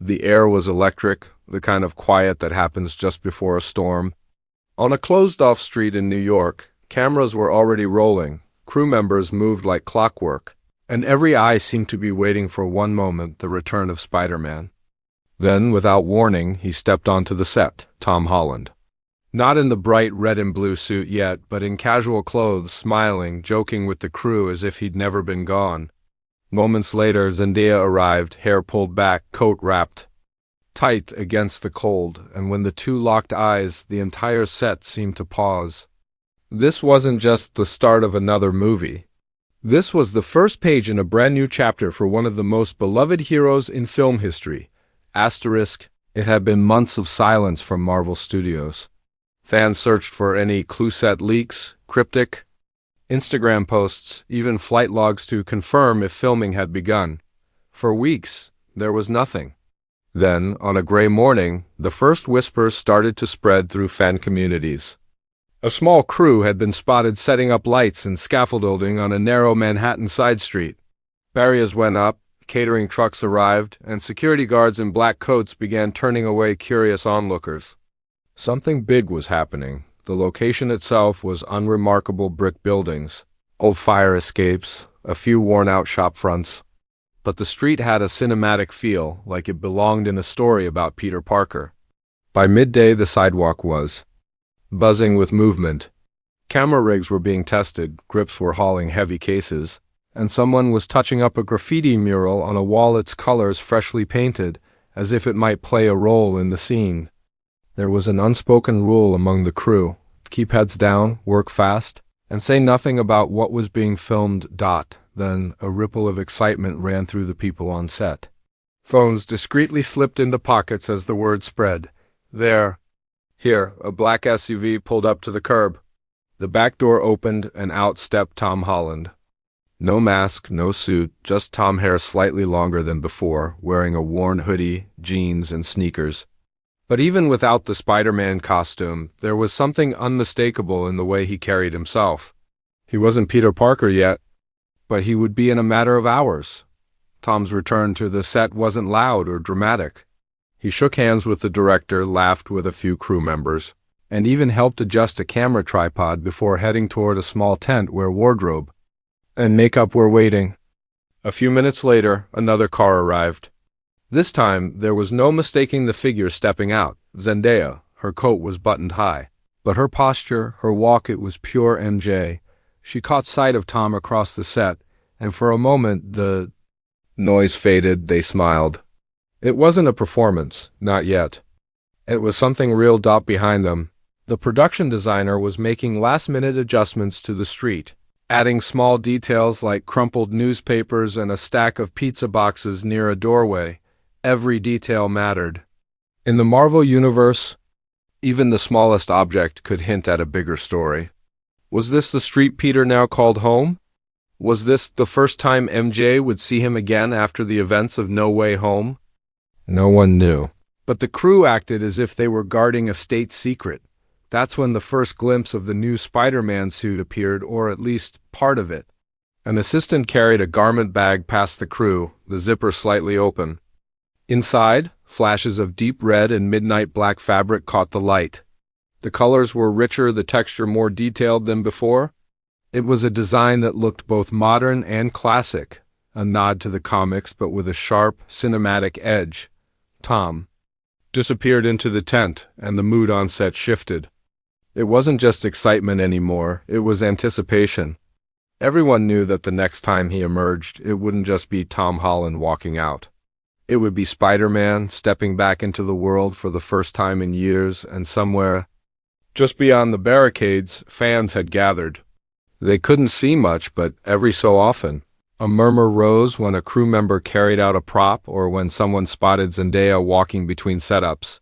The air was electric, the kind of quiet that happens just before a storm. On a closed-off street in New York, cameras were already rolling, crew members moved like clockwork, and every eye seemed to be waiting for one moment, the return of Spider-Man. Then, without warning, he stepped onto the set, Tom Holland. Not in the bright red and blue suit yet, but in casual clothes, smiling, joking with the crew as if he'd never been gone. Moments later, Zendaya arrived, hair pulled back, coat wrapped tight against the cold, and when the two locked eyes, the entire set seemed to pause. This wasn't just the start of another movie. This was the first page in a brand new chapter for one of the most beloved heroes in film history. Asterisk, it had been months of silence from Marvel Studios. Fans searched for any clue-set leaks, cryptic Instagram posts, even flight logs to confirm if filming had begun. For weeks, there was nothing. Then, on a gray morning, the first whispers started to spread through fan communities. A small crew had been spotted setting up lights and scaffolding on a narrow Manhattan side street. Barriers went up, catering trucks arrived, and security guards in black coats began turning away curious onlookers. Something big was happening. The location itself was unremarkable brick buildings, old fire escapes, a few worn-out shop fronts. But the street had a cinematic feel, like it belonged in a story about Peter Parker. By midday, the sidewalk was buzzing with movement. Camera rigs were being tested, grips were hauling heavy cases, and someone was touching up a graffiti mural on a wall, its colors freshly painted, as if it might play a role in the scene. There was an unspoken rule among the crew: keep heads down, work fast, and say nothing about what was being filmed. Then a ripple of excitement ran through the people on set. Phones discreetly slipped into pockets as the word spread. There. Here, a black SUV pulled up to the curb. The back door opened, and out stepped Tom Holland. No mask, no suit, just Tom hair slightly longer than before, wearing a worn hoodie, jeans, and sneakers. But even without the Spider-Man costume, there was something unmistakable in the way he carried himself. He wasn't Peter Parker yet, but he would be in a matter of hours. Tom's return to the set wasn't loud or dramatic. He shook hands with the director, laughed with a few crew members, and even helped adjust a camera tripod before heading toward a small tent where wardrobe and makeup were waiting. A few minutes later, another car arrived. This time, there was no mistaking the figure stepping out, Zendaya. Her coat was buttoned high, but her posture, her walk, it was pure MJ. She caught sight of Tom across the set, and for a moment the noise faded. They smiled. It wasn't a performance, not yet. It was something real. Behind them, the production designer was making last-minute adjustments to the street, adding small details like crumpled newspapers and a stack of pizza boxes near a doorway. Every detail mattered. In the Marvel universe, even the smallest object could hint at a bigger story. Was this the street Peter now called home? Was this the first time MJ would see him again after the events of No Way Home? No one knew. But the crew acted as if they were guarding a state secret. That's when the first glimpse of the new Spider-Man suit appeared, or at least part of it. An assistant carried a garment bag past the crew, the zipper slightly open. Inside, flashes of deep red and midnight black fabric caught the light. The colors were richer, the texture more detailed than before. It was a design that looked both modern and classic, a nod to the comics but with a sharp, cinematic edge. Tom disappeared into the tent, and the mood on set shifted. It wasn't just excitement anymore, it was anticipation. Everyone knew that the next time he emerged, it wouldn't just be Tom Holland walking out. It would be Spider-Man stepping back into the world for the first time in years, and somewhere just beyond the barricades, fans had gathered. They couldn't see much, but every so often, a murmur rose when a crew member carried out a prop or when someone spotted Zendaya walking between setups.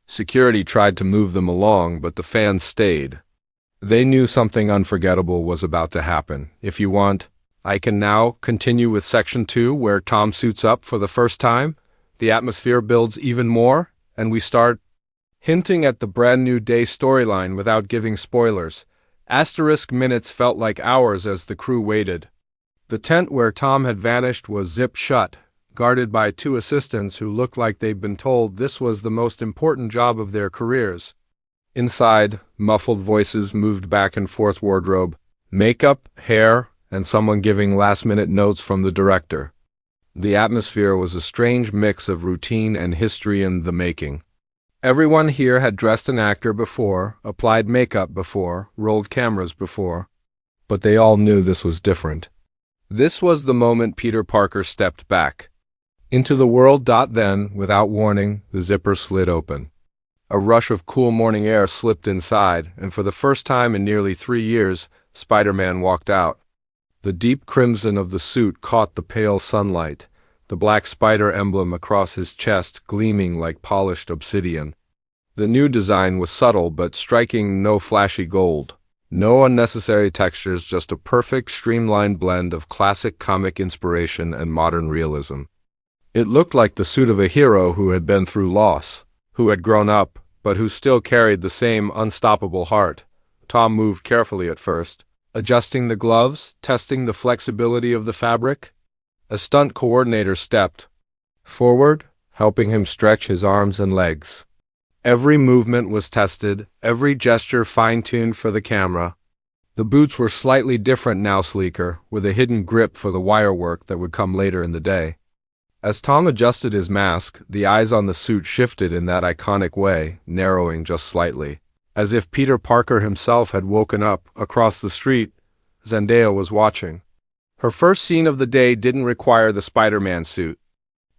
Security tried to move them along, but the fans stayed. They knew something unforgettable was about to happen. If you want, I can now continue with Section 2, where Tom suits up for the first time. The atmosphere builds even more, and we start hinting at the brand new day storyline without giving spoilers. Asterisk minutes felt like hours as the crew waited. The tent where Tom had vanished was zipped shut, guarded by two assistants who looked like they'd been told this was the most important job of their careers. Inside, muffled voices moved back and forth wardrobe, makeup, hair, and someone giving last-minute notes from the director. The atmosphere was a strange mix of routine and history in the making. Everyone here had dressed an actor before, applied makeup before, rolled cameras before, but they all knew this was different. This was the moment Peter Parker stepped back into the world. Then, without warning, the zipper slid open. A rush of cool morning air slipped inside, and for the first time in nearly 3 years, Spider-Man walked out. The deep crimson of the suit caught the pale sunlight, the black spider emblem across his chest gleaming like polished obsidian. The new design was subtle but striking, no flashy gold. No unnecessary textures, just a perfect, streamlined blend of classic comic inspiration and modern realism. It looked like the suit of a hero who had been through loss, who had grown up, but who still carried the same unstoppable heart. Tom moved carefully at first, adjusting the gloves, testing the flexibility of the fabric. A stunt coordinator stepped forward, helping him stretch his arms and legs. Every movement was tested, every gesture fine-tuned for the camera. The boots were slightly different now, sleeker, with a hidden grip for the wire work that would come later in the day. As Tom adjusted his mask, the eyes on the suit shifted in that iconic way, narrowing just slightly. As if Peter Parker himself had woken up across the street, Zendaya was watching. Her first scene of the day didn't require the Spider-Man suit,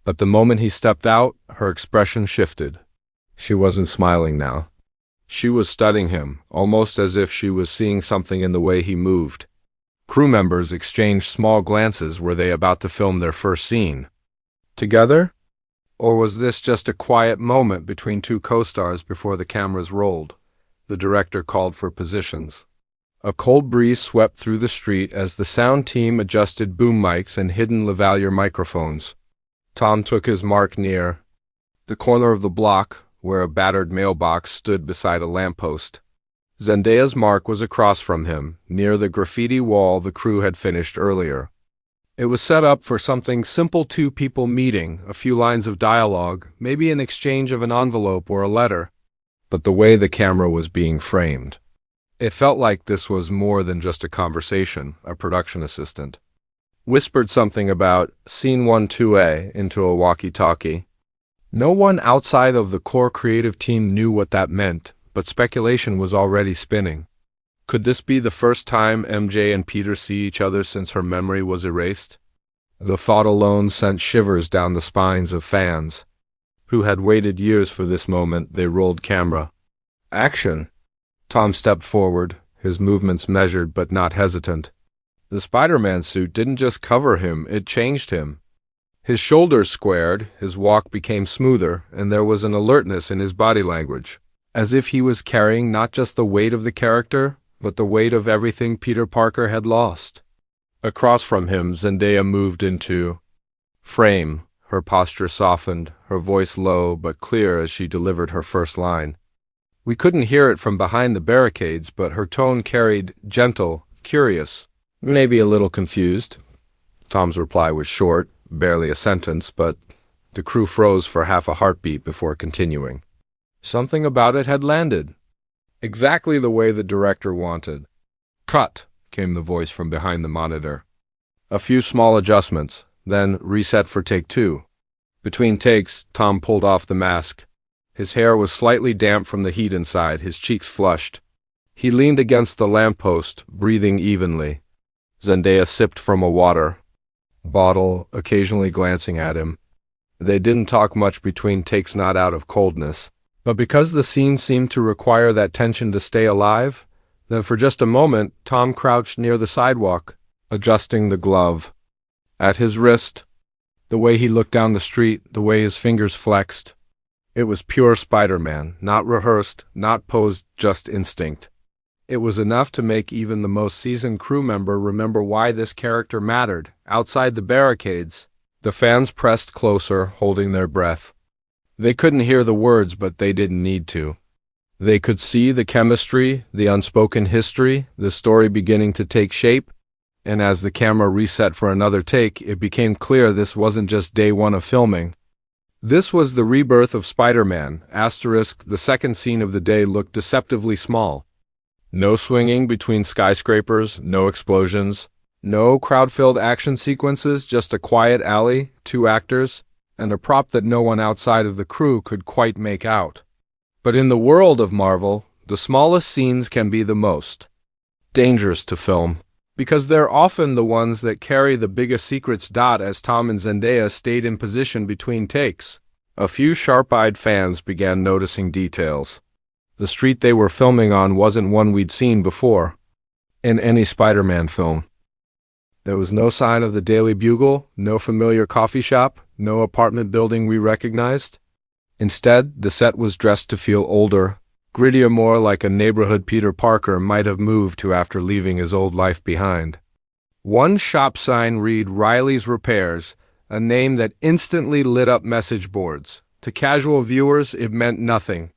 but the moment he stepped out, her expression shifted. She wasn't smiling now. She was studying him, almost as if she was seeing something in the way he moved. Crew members exchanged small glances. Were they about to film their first scene together? Or was this just a quiet moment between two co-stars before the cameras rolled? The director called for positions. A cold breeze swept through the street as the sound team adjusted boom mics and hidden lavalier microphones. Tom took his mark near the corner of the block, where a battered mailbox stood beside a lamppost. Zendaya's mark was across from him, near the graffiti wall the crew had finished earlier. It was set up for something simple: two-people meeting, a few lines of dialogue, maybe an exchange of an envelope or a letter. But the way the camera was being framed, it felt like this was more than just a conversation. A production assistant whispered something about Scene 1-2A into a walkie-talkie. No one outside of the core creative team knew what that meant, but speculation was already spinning. Could this be the first time MJ and Peter see each other since her memory was erased? The thought alone sent shivers down the spines of fans who had waited years for this moment. They rolled camera. Action! Tom stepped forward, his movements measured but not hesitant. The Spider-Man suit didn't just cover him, it changed him. His shoulders squared, his walk became smoother, and there was an alertness in his body language, as if he was carrying not just the weight of the character, but the weight of everything Peter Parker had lost. Across from him, Zendaya moved into frame. Her posture softened, her voice low but clear as she delivered her first line. We couldn't hear it from behind the barricades, but her tone carried gentle, curious, maybe a little confused. Tom's reply was short, barely a sentence, but the crew froze for half a heartbeat before continuing. Something about it had landed. Exactly the way the director wanted. "Cut," came the voice from behind the monitor. A few small adjustments, then reset for take 2. Between takes, Tom pulled off the mask. His hair was slightly damp from the heat inside, his cheeks flushed. He leaned against the lamppost, breathing evenly. Zendaya sipped from a water bottle, occasionally glancing at him. They didn't talk much between takes, not out of coldness, but because the scene seemed to require that tension to stay alive. Then for just a moment, Tom crouched near the sidewalk, adjusting the glove at his wrist. The way he looked down the street, the way his fingers flexed. It was pure Spider-Man, not rehearsed, not posed, just instinct. It was enough to make even the most seasoned crew member remember why this character mattered. Outside the barricades, the fans pressed closer, holding their breath. They couldn't hear the words, but they didn't need to. They could see the chemistry, the unspoken history, the story beginning to take shape. and as the camera reset for another take, it became clear this wasn't just day one of filming. This was the rebirth of Spider-Man. The second scene of the day looked deceptively small. No swinging between skyscrapers, no explosions, no crowd-filled action sequences, just a quiet alley, 2 actors, and a prop that no one outside of the crew could quite make out. But in the world of Marvel, the smallest scenes can be the most dangerous to film, because they're often the ones that carry the biggest secrets. As Tom and Zendaya stayed in position between takes, a few sharp-eyed fans began noticing details. The street they were filming on wasn't one we'd seen before in any Spider-Man film. There was no sign of the Daily Bugle, no familiar coffee shop, no apartment building we recognized. Instead, the set was dressed to feel older, grittier, more like a neighborhood Peter Parker might have moved to after leaving his old life behind. One shop sign read Riley's Repairs, a name that instantly lit up message boards. To casual viewers, it meant nothing.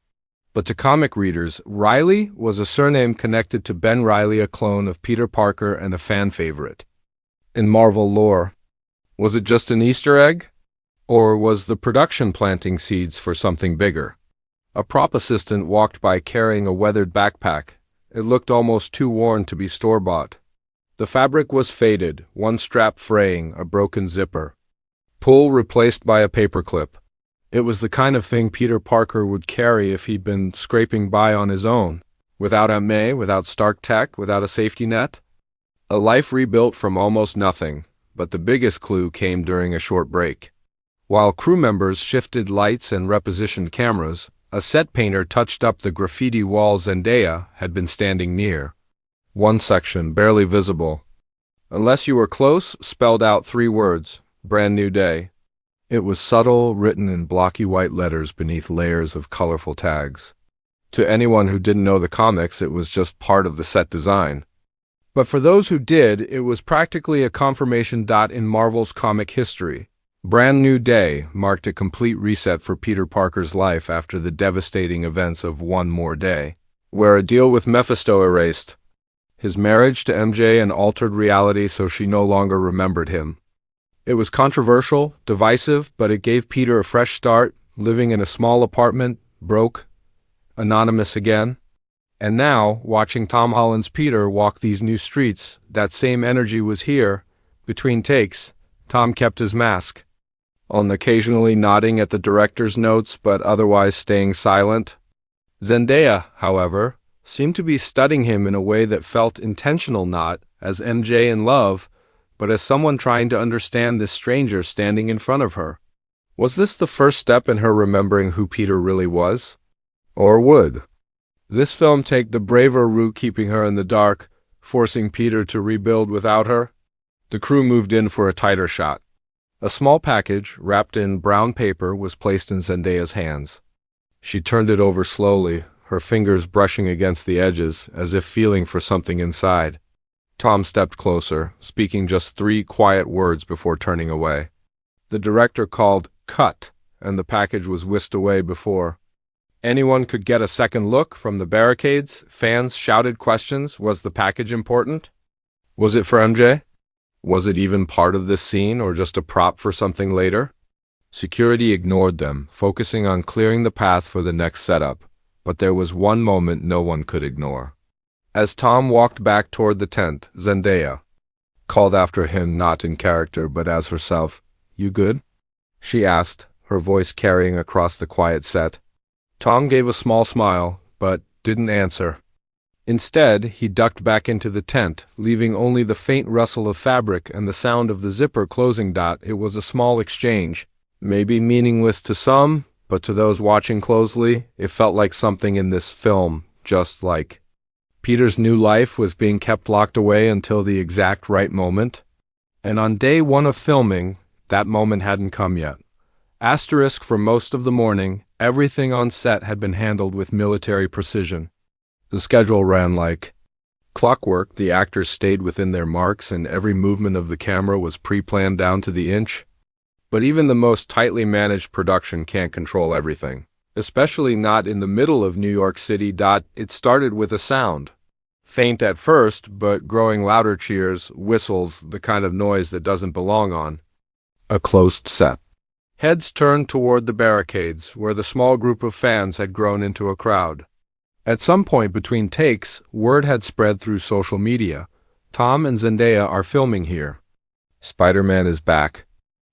But to comic readers, Riley was a surname connected to Ben Reilly, a clone of Peter Parker and a fan favorite. In Marvel lore, was it just an Easter egg? Or was the production planting seeds for something bigger? A prop assistant walked by carrying a weathered backpack. It looked almost too worn to be store-bought. The fabric was faded, one strap fraying, a broken zipper. Pull replaced by a paperclip. It was the kind of thing Peter Parker would carry if he'd been scraping by on his own, without Aunt May, without Stark Tech, without a safety net. A life rebuilt from almost nothing, but the biggest clue came during a short break. While crew members shifted lights and repositioned cameras, a set painter touched up the graffiti wall Zendaya had been standing near. One section, barely visible. Unless you were close, spelled out 3 words, "Brand New Day." It was subtle, written in blocky white letters beneath layers of colorful tags. To anyone who didn't know the comics, it was just part of the set design. But for those who did, it was practically a confirmation. In Marvel's comic history, Brand New Day marked a complete reset for Peter Parker's life after the devastating events of One More Day, where a deal with Mephisto erased his marriage to MJ and altered reality so she no longer remembered him. It was controversial, divisive, but it gave Peter a fresh start, living in a small apartment, broke, anonymous again. And now, watching Tom Holland's Peter walk these new streets, that same energy was here. Between takes, Tom kept his mask on, occasionally nodding at the director's notes but otherwise staying silent. Zendaya, however, seemed to be studying him in a way that felt intentional, not as MJ in love, but as someone trying to understand this stranger standing in front of her. Was this the first step in her remembering who Peter really was? Or would this film take the braver route, keeping her in the dark, forcing Peter to rebuild without her? The crew moved in for a tighter shot. A small package, wrapped in brown paper, was placed in Zendaya's hands. She turned it over slowly, her fingers brushing against the edges, as if feeling for something inside. Tom stepped closer, speaking just 3 quiet words before turning away. The director called "cut," and the package was whisked away before anyone could get a second look. From the barricades, fans shouted questions. Was the package important? Was it for MJ? Was it even part of this scene, or just a prop for something later? Security ignored them, focusing on clearing the path for the next setup. But there was one moment no one could ignore. As Tom walked back toward the tent, Zendaya called after him, not in character but as herself. "You good?" she asked, her voice carrying across the quiet set. Tom gave a small smile, but didn't answer. Instead, he ducked back into the tent, leaving only the faint rustle of fabric and the sound of the zipper closing. It was a small exchange, maybe meaningless to some, but to those watching closely, it felt like something in this film, just like Peter's new life was being kept locked away until the exact right moment. And on day 1 of filming, that moment hadn't come yet. For most of the morning, everything on set had been handled with military precision. The schedule ran like clockwork. The actors stayed within their marks, and every movement of the camera was pre-planned down to the inch. But even the most tightly managed production can't control everything, especially not in the middle of New York City. It started with a sound. Faint at first, but growing louder cheers, whistles, the kind of noise that doesn't belong on a closed set. Heads turned toward the barricades, where the small group of fans had grown into a crowd. At some point between takes, word had spread through social media. Tom and Zendaya are filming here. Spider-Man is back.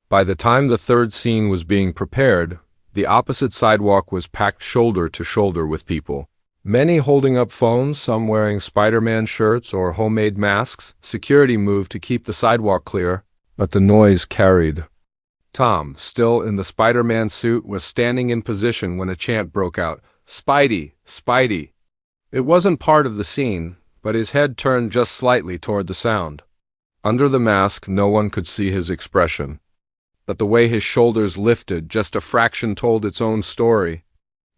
By the time the third scene was being prepared, the opposite sidewalk was packed shoulder to shoulder with people. Many holding up phones, some wearing Spider-Man shirts or homemade masks. Security moved to keep the sidewalk clear, but the noise carried. Tom, still in the Spider-Man suit, was standing in position when a chant broke out, "Spidey! Spidey!" It wasn't part of the scene, but his head turned just slightly toward the sound. Under the mask, no one could see his expression, but the way his shoulders lifted, just a fraction, told its own story.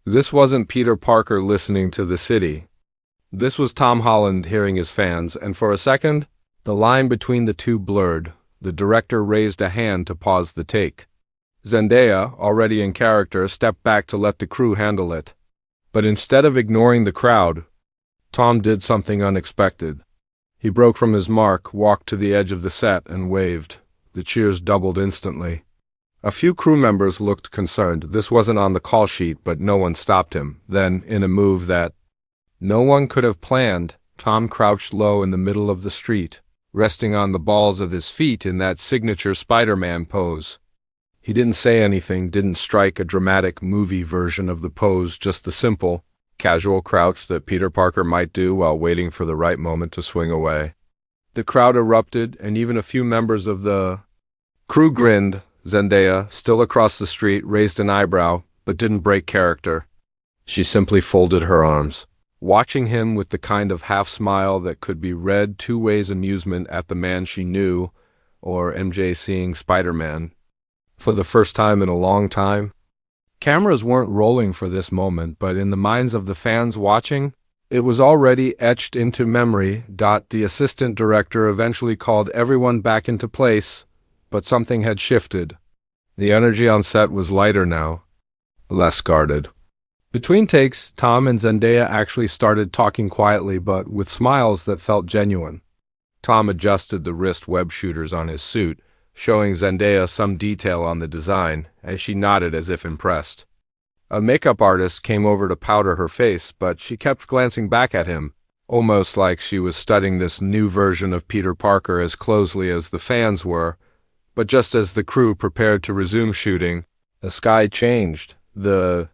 This wasn't Peter Parker listening to the city. This was Tom Holland hearing his fans, and for a second, the line between the two blurred. The director raised a hand to pause the take. Zendaya, already in character, stepped back to let the crew handle it. But instead of ignoring the crowd, Tom did something unexpected. He broke from his mark, walked to the edge of the set, and waved. The cheers doubled instantly. A few crew members looked concerned. This wasn't on the call sheet, but no one stopped him. Then, in a move that no one could have planned, Tom crouched low in the middle of the street, resting on the balls of his feet in that signature Spider-Man pose. He didn't say anything, didn't strike a dramatic movie version of the pose, just the simple, casual crouch that Peter Parker might do while waiting for the right moment to swing away. The crowd erupted, and even a few members of the crew grinned. Zendaya, still across the street, raised an eyebrow, but didn't break character. She simply folded her arms, watching him with the kind of half-smile that could be read two ways: amusement at the man she knew, or MJ seeing Spider-Man for the first time in a long time. Cameras weren't rolling for this moment, but in the minds of the fans watching, it was already etched into memory. The assistant director eventually called everyone back into place, but something had shifted. The energy on set was lighter now, less guarded. Between takes, Tom and Zendaya actually started talking quietly, but with smiles that felt genuine. Tom adjusted the wrist web shooters on his suit, showing Zendaya some detail on the design, as she nodded as if impressed. A makeup artist came over to powder her face, but she kept glancing back at him, almost like she was studying this new version of Peter Parker as closely as the fans were. But just as the crew prepared to resume shooting, the sky changed. The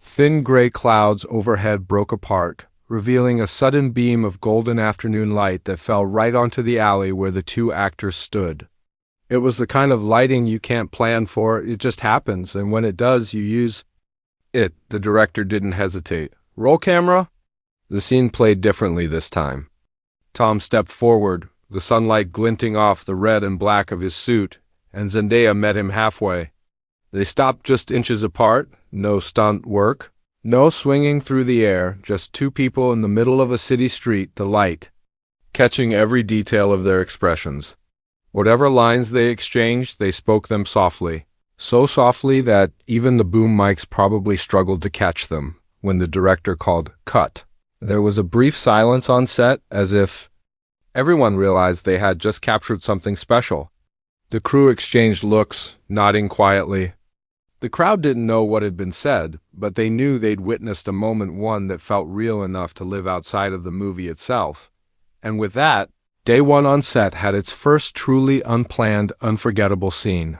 thin gray clouds overhead broke apart, revealing a sudden beam of golden afternoon light that fell right onto the alley where the two actors stood. It was the kind of lighting you can't plan for, it just happens, and when it does, you use it. The director didn't hesitate. "Roll camera?" The scene played differently this time. Tom stepped forward, the sunlight glinting off the red and black of his suit, and Zendaya met him halfway. They stopped just inches apart, no stunt work, no swinging through the air, just two people in the middle of a city street, the light catching every detail of their expressions. Whatever lines they exchanged, they spoke them softly, so softly that even the boom mics probably struggled to catch them. When the director called "cut," there was a brief silence on set, as if everyone realized they had just captured something special. The crew exchanged looks, nodding quietly. The crowd didn't know what had been said, but they knew they'd witnessed a moment, one that felt real enough to live outside of the movie itself. And with that, day one on set had its first truly unplanned, unforgettable scene.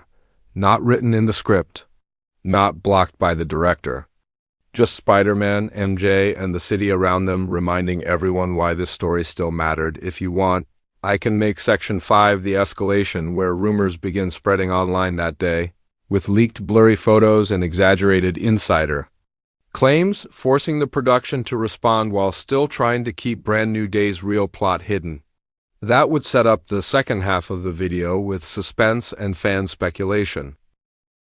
Not written in the script, not blocked by the director. Just Spider-Man, MJ, and the city around them, reminding everyone why this story still mattered. If you want, I can make Section 5 the escalation, where rumors begin spreading online that day, with leaked blurry photos and exaggerated insider claims, forcing the production to respond while still trying to keep Brand New Day's real plot hidden. That would set up the second half of the video with suspense and fan speculation.